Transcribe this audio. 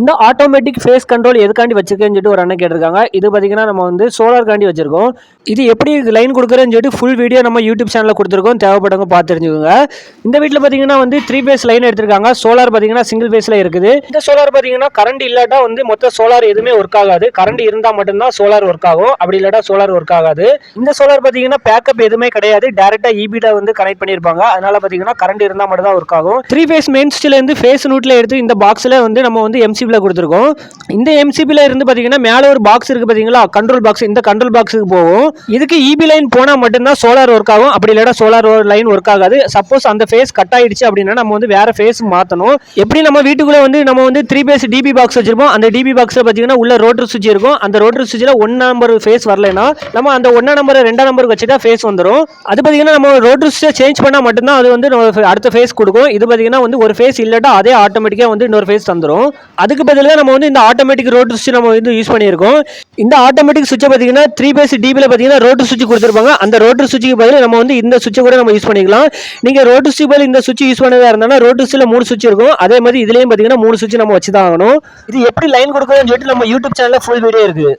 இந்த automatic face control எதுக்காண்டி வச்சிருக்கேன்னு சொல்லிட்டு ஒரு அண்ணன் கேட்டிருக்காங்க. இது பார்த்தீங்கன்னா நம்ம வந்து சோலார்காண்டி வச்சிருக்கோம். இது எப்படி லைன் கொடுக்குறேன்னு சொல்லிட்டு ஃபுல் வீடியோ நம்ம யூடியூப் சேனலில் கொடுத்துருக்கோம். தேவைப்படுங்க பார்த்து தெரிஞ்சுக்கோங்க. இந்த வீட்டில் பார்த்தீங்கன்னா வந்து 3 பேஸ் லைன் எடுத்திருக்காங்க. சோலார் பார்த்தீங்கன்னா சிங்கிள் பேஸில் இருக்குது. இந்த சோலார் பார்த்தீங்கன்னா கரண்ட் இல்லாட்டா வந்து மொத்த சோலார் எதுவுமே ஒர்க் ஆகாது. கரண்ட் இருந்தால் மட்டும்தான் சோலார் ஒர்க் ஆகும். அப்படி இல்லாட்டா சோலார் ஒர்க் ஆகாது. இந்த சோலார் பார்த்தீங்கன்னா பேக்கப் எதுவுமே கிடையாது. டேரெக்டாக ஈபியில் வந்து கனெக்ட் பண்ணியிருப்பாங்க. அதனால பார்த்தீங்கன்னா கரண்ட் இருந்தால் மட்டும் தான் ஒர்க் ஆகும். 3 பேஸ் மெயின் ஸ்விட்ச்லேருந்து ஃபேஸ் நூட்டில் எடுத்து இந்த பாக்ஸில் வந்து நம்ம வந்து எம்சிபியில் கொடுத்துருக்கோம். இந்த எம்சிபியில் இருந்து பார்த்தீங்கன்னா மேலே ஒரு பாக்ஸ் இருக்குது பார்த்தீங்களா, கண்ட்ரோல் பாக்ஸ். இந்த கண்ட்ரோல் பாக்ஸுக்கு போகும். இதுக்கு இபி லைன் போனால் மட்டும்தான் சோலார் ஒர்க் ஆகும். அப்படி இல்லாட்டா சோலார் லைன் ஒர்க் ஆகாது. சப்போஸ் அந்த ஃபேஸ் கட் ஆயிடுச்சு அப்படின்னா நம்ம வந்து வேற ஃபேஸ் மாற்றணும். எப்படி நம்ம வீட்டுக்குள்ளே வந்து நம்ம வந்து 3 பேஸ் டிபி பாக்ஸ் வச்சிருப்போம். அந்த டிபி பாக்ஸில் பார்த்தீங்கன்னா உள்ள ரோட்டர் சுவிட்ச் இருக்கும். அந்த ரோட்டர் சுவிட்சில் 1 நம்பர் ஃபேஸ் வரலைன்னா நம்ம அந்த 1 நம்பர் 2 நம்பருக்கு வச்சுட்டா ஃபேஸ் வந்துடும். அது பார்த்தீங்கன்னா நம்ம ரோட்டர் சுவிட்சை சேஞ்ச் பண்ணால் மட்டும்தான் அது வந்து அடுத்த ஃபேஸ் கொடுக்கும். இது பார்த்தீங்கன்னா வந்து ஒரு ஃபேஸ் இல்லாட்டா அதே ஆட்டோமேட்டிக்காக வந்து இன்னொரு ஃபேஸ் தந்துடும். அதுக்கு பதிலாக நம்ம வந்து இந்த ஆட்டோமேட்டிக் ரோட்டர் சுவிட்ச் நம்ம வந்து யூஸ் பண்ணியிருக்கோம். இந்த ஆட்டோமேட்டிக் சுவிட்சை பார்த்தீங்கன்னா 3 பேஸ் டிபியில் பார்த்தீங்கன்னா ரோட்டர் சுவிட்ச் கொடுத்துருப்பாங்க. அந்த ரோட்டர் சுவிட்சுக்கு பதிலாக நம்ம வந்து இந்த சுவிட்சை கூட நம்ம யூஸ் பண்ணிக்கலாம். நீங்கள் ரோட்டர் சுவிட்ச் பதில் இந்த சுவிட்ச் யூஸ் பண்ணதா இருந்தாலும் ரோட்டர் சுவிட்சில் 3 சுவிட்ச் இருக்கும். அதே மாதிரி இதுலேயும் பார்த்தீங்கன்னா 3 சுவிட்ச் நம்ம வச்சு தான் ஆகணும். இது எப்படி லைன் கொடுக்குறதுன்னு சொல்லிட்டு நம்ம யூடியூப் சேனலில் ஃபுல் வீடியோ இருக்குது.